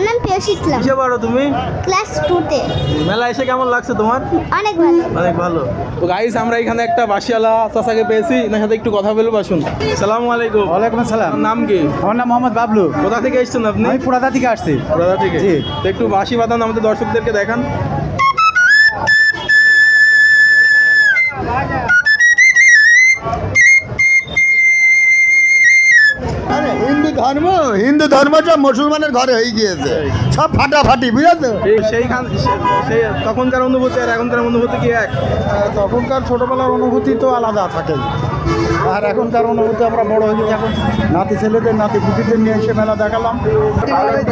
আমার নাম পিয়সী ইসলাম। কিসে পড়ো তুমি? ক্লাস 2 তে। মেলা এসে কেমন লাগছে তোমার? অনেক ভালো। অনেক ভালো। তো গাইস আমরা এখানে একটা বাসিওয়ালা চাচাকে পেয়েছি, এনার সাথে একটু কথা বলবো, আসুন। আসসালামু আলাইকুম। ওয়ালাইকুম আসসালাম। নাম কি? আমার নাম মোহাম্মদ বাবলু। কোথা থেকে এসেছেন আপনি? আমি পুরাদা থেকে আসছি। পুরাদা থেকে? জি। তো একটু বাঁশি বাজান আমাদের দর্শকদেরকে দেখান। হিন্দু ধর্মটা মুসলমানের ঘরে হয়ে গিয়েছে, সব ফাটাফাটি, বুঝেছো? সেই তখনকার অনুভূতি আর এখনকার অনুভূতি কি এক? তখনকার ছোটবেলার অনুভূতি তো আলাদা থাকে, আর এখনকার অনুভূতি আমরা বড় হয়ে গেছি, এখন নাতি ছেলেদের নাতি পুতিদের নিয়ে এসে মেলা দেখালাম।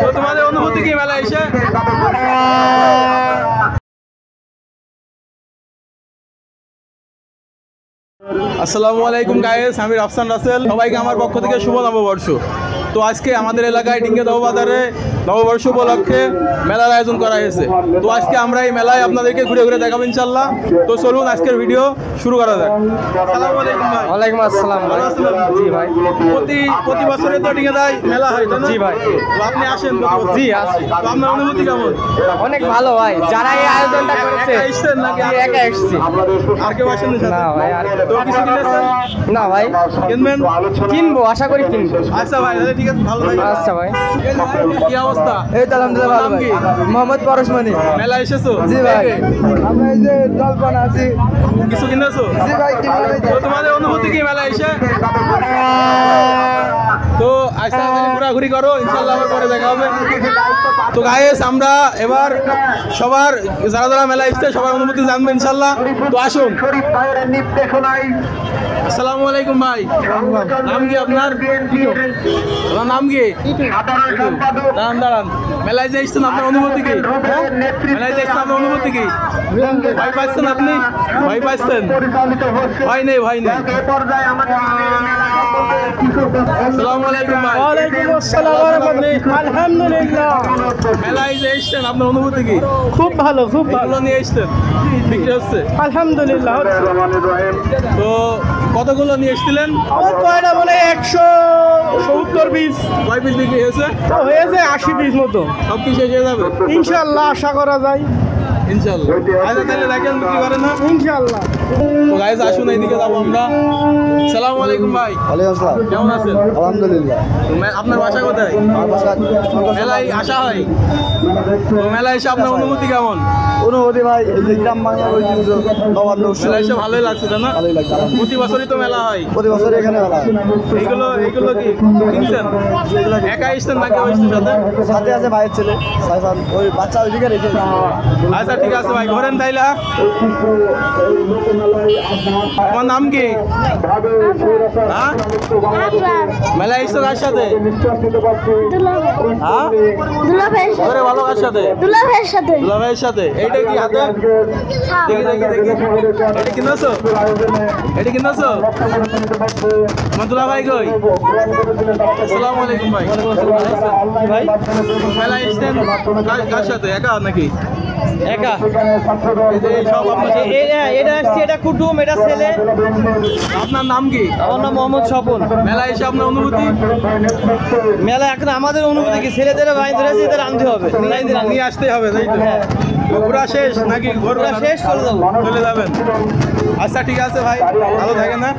তো তোমাদের অনুভূতি কি মেলা এসে? আসসালামু আলাইকুম গাইস, আমি রাফসান রাসেল। সবাইকে আমার পক্ষ থেকে শুভ নববর্ষ। তো আজকে আমাদের এলাকায় ডিঙ্গে দাও বাজারে নববর্ষ উপলক্ষে মেলার আয়োজন করা হয়েছে। তো আজকে আমরা এই মেলায় আপনাদেরকে ঘুরে ঘুরে দেখাবো ইনশাল্লাহ। তো চলুন আজকের ভিডিও শুরু করা যাক। আসসালামু আলাইকুম ভাই। ওয়ালাইকুম আসসালাম। ভালো আছেন আপনি? জি ভাই। প্রতি বছরে তো ডিঙ্গে দাই মেলা হয়, তাই না? জি ভাই। তো আপনি আসেন? জি আসি। তো আপনার অনুভূতি কেমন? অনেক ভালো ভাই, যারা এই আয়োজনটা করেছে। একা এসেছেন নাকি? একা এসেছি। আর কেউ আসেন না? না ভাই, আর তো কিছু কিনেছেন? না ভাই, কিনবেন? কিনবো, আশা করি কিনবো। আচ্ছা ভাই, তাহলে ঠিক আছে, ভালো থাকবেন। আচ্ছা ভাই। কি অবস্থা? এই তো আলহামদুলিল্লাহ ভালো ভাই। মোহাম্মদ পরশমণি। মেলা এসেছো? জি ভাই। আমরা এই যে জলপান আছি। কিছু কিনেছো? জি ভাই, তো তোমাদের অনুভূতি কি মেলা এসে? তো আজকে ঘোরাঘুরি করো, ইনশাল্লাহ আবার পরে দেখা হবে। তো গাইস আমরা এবার সবার যারা যারা মেলা এসছে সবার অনুভূতি জানবো ইনশাল্লাহ। তো আসুন। আসসালামু আলাইকুম ভাই। নাম কি আপনার? আপনার নাম কি? দাঁড়ান দাঁড়ান। মেলায় যে এসছেন আপনার অনুভূতি কি? মেলায় যে এসছেন আপনার অনুভূতি কি? ভয় পাচ্ছেন আপনি? ভয় পাচ্ছেন? ভয় নেই, ভয় নেই। আসসালামু আলাইকুম ভাই। ওয়ালাইকুম আসসালাম ওয়া রাহমাতুল্লাহ। আলহামদুলিল্লাহ। মেলায় যে এসছেন আপনার অনুভূতি কি? খুব ভালো, খুব ভালো। এগুলো নিয়ে এসছেন, বিক্রি হচ্ছে? আলহামদুলিল্লাহ। তো কতগুলো নিয়ে এসেছিলেন? কয়টা বলে 170 পিস। কয় পিস বিক্রি হয়েছে? হয়েছে 80 পিস মতো। সব কি শেষ হয়ে যাবে? ইনশাআল্লাহ আশা করা যায়। ইনশাআল্লাহ। আচ্ছা তাহলে দেখেন বিক্রি করেন না? ইনশাআল্লাহ। তো গাইস আসুন এইদিকে যাবো আমরা। আসসালামু আলাইকুম ভাই। ওয়ালাইকুম আসসালাম। কেমন আছেন? আলহামদুলিল্লাহ। আপনার বাসা কোথায়? আমার বাসা মেলায় আসা হয়? তো মেলায় এসে আপনার অনুভূতি কেমন? অনুভূতি ভাই, এই যে গ্রাম বাংলার ঐতিহ্য নবান্ন উৎসব, মেলায় এসে ভালোই লাগছে তাই না? ভালোই লাগছে। প্রতি বছরই তো মেলা হয়। প্রতি বছর এখানে মেলা হয়। এইগুলো কি কিনছেন? একা এসছেন নাকি এসছেন সাথে? সাথে আছে ভাইয়ের ছেলে সাইফান, ওই বাচ্চা ওইদিকে রেখে এসেছে। আচ্ছা ঠিক আছে ভাই, ঘোরেন তাইলে। তোমার নাম কি? হ্যাঁ? মেলায় এসছো কার সাথে? হ্যাঁ? ঘরে ভালো কার সাথে? দুলাভাইয়ের সাথে। দুলাভাইয়ের সাথে। এইটা কি হাতে? দেখি দেখি দেখি। এটা কিনেছো? এটা কিনেছো? আমার দুলাভাই কই? আসসালামু আলাইকুম ভাই। ভাই মেলায় এসছেন কার সাথে? একা নাকি? একা। এই যে সব আপনার সাথে? এটা আসছে, এটা কুটুম, এটা ছেলে। আপনার নাম কি? আমার নাম মোহাম্মদ স্বপন। মেলায় এসে আপনার অনুভূতি? মেলা এখন আমাদের অনুভূতি কি, ছেলেদেরও ভাই ধরেছে, এদের আনতে হবে। নিয়ে আসতে হবে তাই তো? হ্যাঁ। ঘোরা শেষ নাকি ঘোরা শেষ, চলে যাবো। চলে যাবেন? আচ্ছা ঠিক আছে ভাই, ভালো থাকেন না?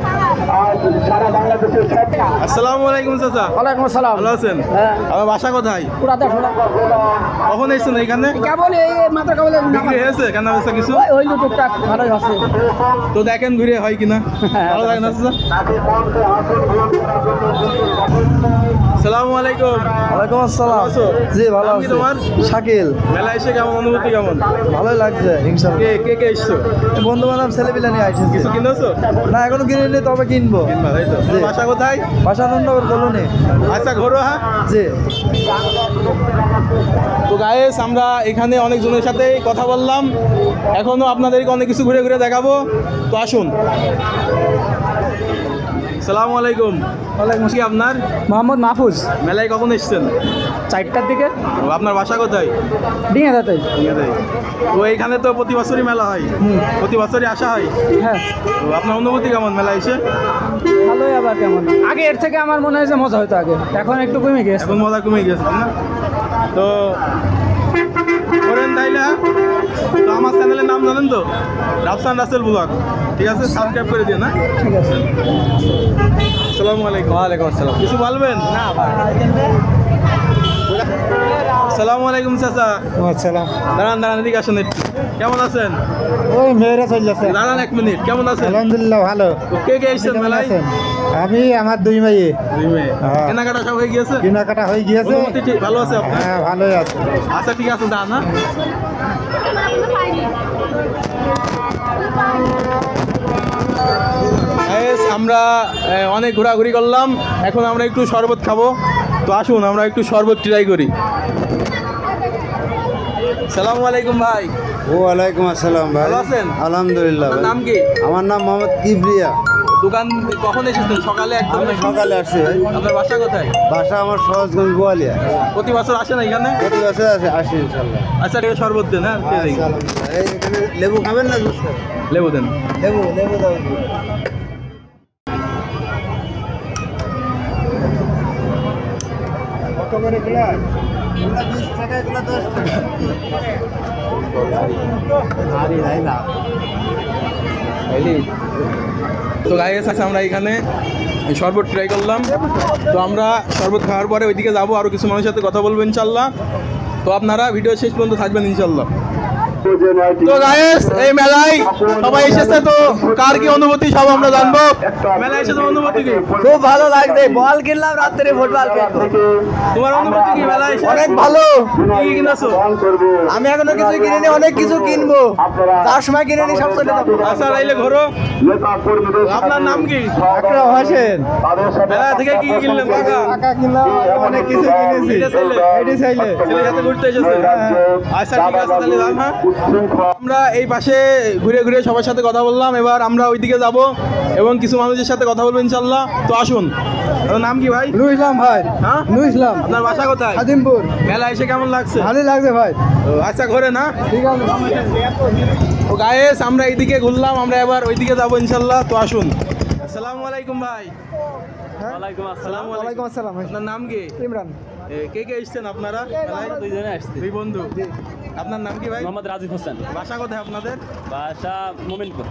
আসসালামু আলাইকুম চাচা। ওয়ালাইকুম আসসালাম। ভালো আছেন? হ্যাঁ। আমার বাসা কোথায়? পুরাদা শোনা। কখন এসছেন এখানে? কেবল এই মাত্র কেবল বিক্রি হয়েছে কেনা বেচা কিছু? ওই টুকটাক ভালোই আছে। তো দেখেন ঘুরে হয় কিনা। ভালো থাকেন না চাচা? আসসালামু আলাইকুম। ওয়ালাইকুম আসসালাম। ভালো আছো? জি ভালো নাম কি আছি। তোমার? শাকিল। মেলা এসে কেমন অনুভূতি কেমন? ভালোই লাগছে ইনশাআল্লাহ। কে কে এসছো? বন্ধু বান্ধব ছেলেপিলা নিয়ে আসছে। কিছু কিনেছো? না এখনো কিনিনি, তবে কিনবো। কিনবা তাই তো? জি। বাসা কোথায়? বাসানন্দনগর কলোনি। আচ্ছা ঘোরো। হ্যাঁ জি। তো গাইস আমরা এখানে অনেকজনের সাথে কথা বললাম, এখনো আপনাদেরকে অনেক কিছু ঘুরে ঘুরে দেখাবো। তো আসুন। আসসালামু আলাইকুম। ওয়ালাইকুম কি আপনার? মোহাম্মদ মাহফুজ। মেলায় কখন এসছেন? 4টার দিকে। আপনার বাসা কোথায়? ডিঙে যাতে। তো এইখানে তো প্রতি বছরই মেলা হয়, প্রতি বছরই আসা হয়। হ্যাঁ। তো আপনার অনুভূতি কেমন মেলা এসে? ভালোই, আবার কেমন। আগে এর থেকে আমার মনে হয় যে মজা হতো আগে, এখন একটু কমে গেছে। এখন মজা কমে গেছে না? তো করেন তাইলে। তো আমার চ্যানেলের নাম জানেন তো, রাফসান রাসেল ব্লগ। ঠিক আছে, সাবস্ক্রাইব করে দিন। না ঠিক আছে। আসসালামু আলাইকুম। ওয়ালাইকুম আসসালাম। কিছু বলবেন? না আসসালামু আলাইকুম চাচা। আসসালাম। দাঁড়ান দাঁড়ান, এদিকে আসেন একটু। কেমন আছেন? ওই মেয়েরা চলছে। দাঁড়ান 1 মিনিট। কেমন আছেন? আলহামদুলিল্লাহ ভালো। তো কে কে এসেছেন মেলায়? আমি আমার 2 মেয়ে। দুই মেয়ে। হ্যাঁ। কেনাকাটা সব হয়ে গিয়েছে? কেনাকাটা হয়ে গিয়েছে। অনুমতি ঠিক ভালো আছে আপনার? হ্যাঁ ভালোই আছে। আচ্ছা ঠিক আছে, যান। না Guys, আমরা অনেক ঘোরাঘুরি করলাম, এখন আমরা একটু শরবত খাবো। তো আসুন আমরা একটু শরবত ট্রাই করি। সালামু আলাইকুম ভাই। ওয়ালাইকুম আসসালাম ভাই। ভালো আছেন? আলহামদুলিল্লাহ আপনার ভাই। নাম কি? আমার নাম মোহাম্মদ কিবরিয়া। দোকান কখন এসেছেন? সকালে একদম আমি নাকি? সকালে আসছি ভাই। আপনার বাসা কোথায়? বাসা আমার সহজগঞ্জ বোয়ালিয়া। প্রতি বছর আসেন এখানে? প্রতি বছর আসি ইনশাল্লাহ। আচ্ছা ঠিক আছে, শরবত দেন। হ্যাঁ আচ্ছা, আলহামদুলিল্লাহ। এই এখানে লেবু খাবেন না জুস খাবেন? লেবু দেন। লেবু দাও। কত করে গ্লাস? এগুলা 20 টাকা, এগুলা 10 টাকা। আরে নাই না। তো গাইস, আছে আমরা এখানে শরবত ট্রাই করলাম। তো আমরা শরবত খাওয়ার পরে ওইদিকে যাবো, আরও কিছু মানুষের সাথে কথা বলবো ইনশাল্লাহ। তো আপনারা ভিডিও শেষ পর্যন্ত থাকবেন ইনশাল্লাহ। তো গাইস, এই মেলায় সবাই এসেছে, তো কার কি অনুভূতি সব আমরা জানবো। মেলায় এসেছে, অনুভূতি কি? খুব ভালো লাগছে। বল কিনলাম, রাত্রে ফুটবল খেলবো। তোমার অনুভূতি কি মেলায় এসে? অনেক ভালো। কি কি কিনেছো? আমি এখনো কিছু কিনিনি, অনেক কিছু কিনবো। তার সময় কিনিনি, সব চলে যাবো। আচ্ছা রাইলে ঘোরো। আপনার নাম কি? আকরাম হোসেন। মেলা থেকে কি কি কিনলেন কাকা? টাকা কিনলাম, অনেক কিছু কিনেছি। এটা ছেলে? এটি চাইলে। ছেলের সাথে ঘুরতে এসেছে? আচ্ছা ঠিক আছে, তাহলে যান। হ্যাঁ, আমরা এই পাশে ঘুরে ঘুরে সবার সাথে কথা বললাম, এবার আমরা ওইদিকে যাব এবং কিছু মানুষের সাথে কথা বলবো ইনশাল্লাহ। তো আসুন। আপনার নাম কি ভাই? নুর ইসলাম ভাই। হ্যাঁ, নুর ইসলাম। আপনার বাসা কোথায়? খাদিমপুর। মেলা এসে কেমন লাগছে? ভালোই লাগছে ভাই। ও, আচ্ছা ঘোরে না। ঠিক আছে। ও গায়েস, আমরা এইদিকে ঘুরলাম, আমরা এবার ওইদিকে যাবো ইনশাল্লাহ। তো আসুন। আসসালামু আলাইকুম ভাই। ওয়ালাইকুম আসসালাম। ওয়ালাইকুম আসসালাম। আপনার নাম কি? ইমরান। কে কে এসেছেন আপনারা? দুইজনে আসছি। দুই বন্ধু। আপনার নাম কি ভাই? মোহাম্মদ রাজিফ হোসেন। বাসা কোথায় আপনাদের? বাসা মোমিনপুর।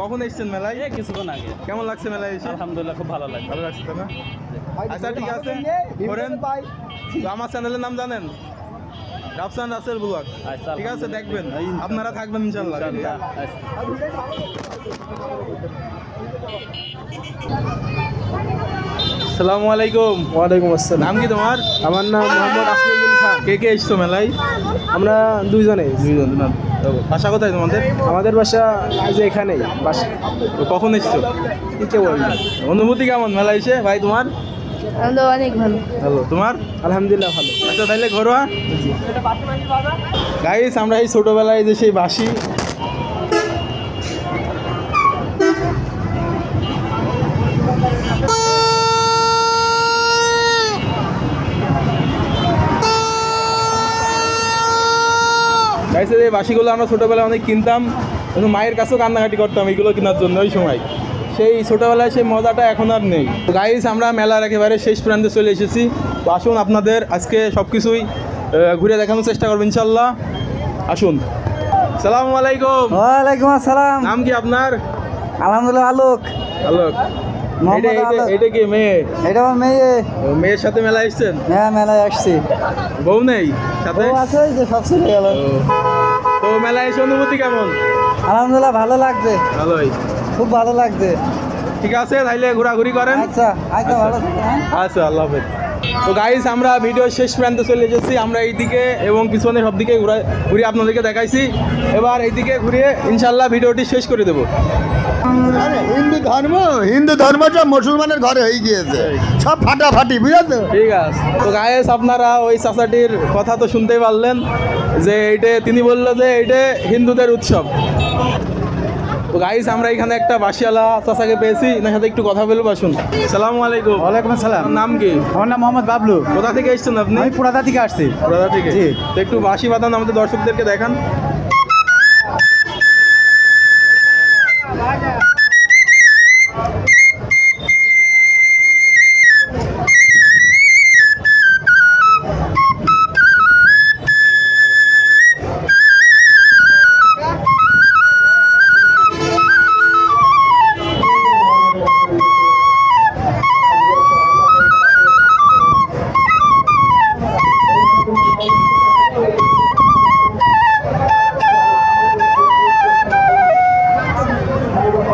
কখন এসেছেন মেলায়? এই কিছুক্ষণ আগে। কেমন লাগছে মেলায় এসে? আলহামদুলিল্লাহ খুব ভালো লাগে। ভালো লাগছে তো না? আচ্ছা ঠিক আছে, করেন। তো আমার চ্যানেলের নাম জানেন? রাফসান রাসেল ব্লগ। আচ্ছা, ঠিক আছে, দেখবেন, আপনারা থাকবেন ইনশাল্লাহ। আসসালামু আলাইকুম। ওয়ালাইকুম আসসালাম। নাম কি তোমার? আমার নাম মোহাম্মদ আসমিউদ্দিন খান। কে কে এসছো মেলায়? আমরা দুইজনে। দুইজন না? বাসা কোথায় তোমাদের? আমাদের বাসা যে এখানেই বাসা। তো কখন এসছো? কে বলবো? অনুভূতি কেমন মেলায় এসে ভাই তোমার? অনেক ভালো। হ্যালো, তোমার? আলহামদুলিল্লাহ ভালো। আচ্ছা তাহলে ঘরোয়া। গাইস, আমরা এই ছোটবেলায় যে সেই বাসি গাইছে, এই বাসিগুলো আমরা ছোটোবেলায় অনেক কিনতাম, কিন্তু মায়ের কাছেও কান্নাকাটি করতাম এইগুলো কেনার জন্য। ওই সময় সেই ছোটোবেলায় সেই মজাটা এখন আর নেই। তো গাইস, আমরা মেলার একেবারে শেষ প্রান্তে চলে এসেছি। তো আসুন, আপনাদের আজকে সব কিছুই ঘুরে দেখানোর চেষ্টা করবো ইনশাল্লাহ। আসুন। সালামু আলাইকুম। ওয়ালাইকুম আসসালাম। নাম কি আপনার? আলহামদুলিল্লাহ আলোক। আলোক। মোহাম্মদ আলোক। এটা কি মেয়ে? এটা আমার মেয়ে। মেয়ের সাথে মেলা এসছেন? হ্যাঁ, মেলায় আসছি। বউ নেই সাথে? আছে যে সব চলে গেল। ও, তো মেলায় এসে অনুভূতি কেমন? আলহামদুলিল্লাহ ভালো লাগছে। ভালোই। খুব ভালো লাগছে। ঠিক আছে, তাইলে ঘোরাঘুরি করেন। আচ্ছা আচ্ছা, ভালো থাকেন, হ্যাঁ। আচ্ছা, আল্লাহ হাফেজ। তো গাইস, আমরা ভিডিও শেষ প্রান্তে চলে এসেছি। আমরা এইদিকে এবং পিছনে সব দিকে ঘুরে আপনাদেরকে দেখাইছি। এবার এইদিকে ঘুরিয়ে ইনশাল্লাহ ভিডিওটি শেষ করে দেবো। হিন্দু ধর্মটা মুসলমানের ঘরে হয়ে গিয়েছে, সব ফাটাফাটি, বুঝেছো? ঠিক আছে। তো গাইস, আপনারা ওই চাচাটির কথা তো শুনতেই পারলেন যে তিনি বললো যে এটা হিন্দুদের উৎসব। তো গাইস, আমরা এখানে একটা বাসিয়ালা চাচাকে পেয়েছি, এনার সাথে একটু কথা বলবো। আসুন। আসসালামু আলাইকুম। ওয়ালাইকুম আসসালাম। আপনার নাম কি? আমার নাম মোহাম্মদ বাবলু। কোথা থেকে এসেছেন আপনি? আমি পুরাদা থেকে আসছি। কোথা থেকে? জি। তো একটু বাঁশি বাজান, আমাদের দর্শকদেরকে দেখান।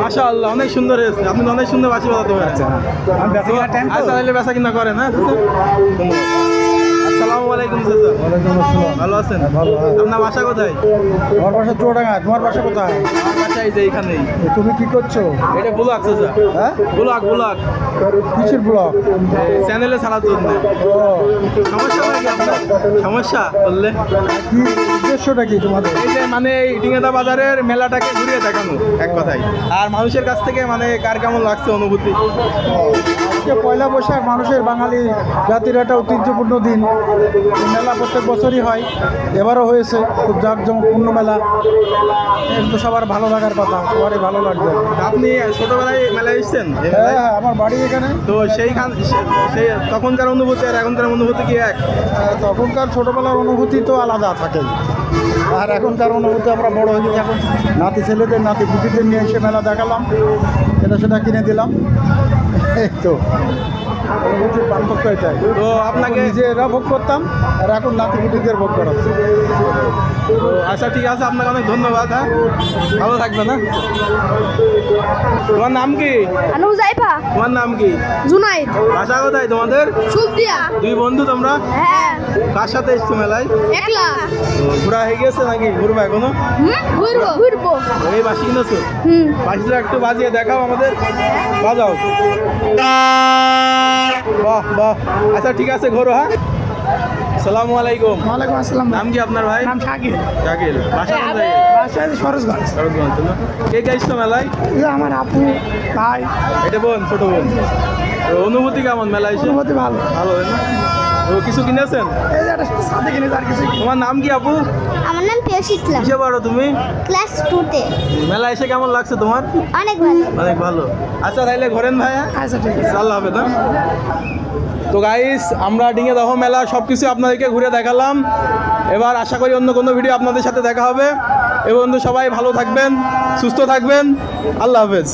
মাশাআল্লাহ, অনেক সুন্দর হয়েছে। আপনি তো অনেক সুন্দর বাঁশি বাজাতে পারেন। আচ্ছা, তাহলে বেচা কিনা করেন, হ্যাঁ? আসসালামু আলাইকুম চাচা। ভালো আছেন? আপনার বাসা কোথায়? আমার বাসা চুয়াডাঙ্গা। তোমার বাসা কোথায়? আমার বাসা এই যে এইখানেই। তুমি কি করছো? এটা ব্লগ চাচা। হ্যাঁ, ব্লগ। কিসের ব্লগ? চ্যানেলে ছাড়ার জন্য। সমস্যা নাকি আপনার? সমস্যা বললে কি উদ্দেশ্যটা কি তোমাদের? এই যে মানে এই ডিঙ্গাদা বাজারের মেলাটাকে ঘুরিয়ে দেখানো এক কথায়, আর মানুষের কাছ থেকে মানে কার কেমন লাগছে অনুভূতি। আজকে পয়লা বৈশাখ, মানুষের বাঙালি জাতির একটা ঐতিহ্যপূর্ণ দিন। এই মেলা প্রত্যেক বছরই হয়, এবারও হয়েছে। খুব জাঁকজমকপূর্ণ মেলা। এর তো সবার ভালো লাগার কথা, সবারই ভালো লাগবে। আপনি ছোটবেলায় মেলায় এসেছেন? হ্যাঁ হ্যাঁ, আমার বাড়ি এখানে। তো সেই তখনকার অনুভূতি আর এখনকার অনুভূতি কি এক? তখনকার ছোটোবেলার অনুভূতি তো আলাদা থাকে, আর এখনকার অনুভূতি আমরা বড় হয়ে গেছি। এখন নাতি ছেলেদের, নাতি পুতিদের নিয়ে এসে মেলা দেখালাম, এটা সেটা কিনে দিলাম। এই তো অনুভূতির পার্থক্য এটাই। তো আপনাকে নিজেরা ভোগ করতাম, আর এখন নাতি পুতিদের ভোগ করাচ্ছে। তো আচ্ছা, ঠিক আছে, আপনাকে অনেক ধন্যবাদ। হ্যাঁ, ভালো থাকবেন। হ্যাঁ, তোমার নাম কি? আনু যাইবা তোমার নাম কি? জুনাইদ বাসা কোথায় তোমাদের? সুবদিয়া। দুই বন্ধু তোমরা? হ্যাঁ, কার সাথে এসছো মেলায়? একলা। তো ঘোরা হয়ে গেছে নাকি ঘুরবা এখনো? ঘুরবো। এই বাসি কিনেছো? বাসিটা একটু বাজিয়ে দেখাও আমাদের। বাজাও। বাহ বাহ, আচ্ছা ঠিক আছে, ঘোরো। হ্যাঁ, আসসালামু আলাইকুম। ওয়ালাইকুম আসসালাম। নাম কি আপনার ভাই? নাম শাকিল। শাকিল। বাসা কোথায়? বাসা সরোজগঞ্জ। সরোজগঞ্জ না? কে কে এসছো মেলায়? আমার আপু, ভাই। এটা বোন, ছোট বোন। তো অনুভূতি কেমন মেলায় এসে? অনুভূতি ভালো। ভালো, তাই না? তো কিছু কিনেছেন? এই যে একটা সাথে কিনে আর কিছু। তোমার নাম কি আপু? আমার নাম পিয়স ইসলাম, কিসে পড়ো তুমি? ক্লাস 2-তে। মেলা এসে কেমন লাগছে তোমার? অনেক ভালো। অনেক ভালো। আচ্ছা, তাইলে ঘোরেন ভাইয়া। আচ্ছা ঠিক আছে, আল্লাহ হাফেজ। না তো গাইস, আমরা ডিঙ্গাদহ মেলা সব কিছু আপনাদেরকে ঘুরে দেখালাম। এবার আশা করি অন্য কোনো ভিডিও আপনাদের সাথে দেখা হবে। এবং সবাই ভালো থাকবেন, সুস্থ থাকবেন। আল্লাহ হাফেজ।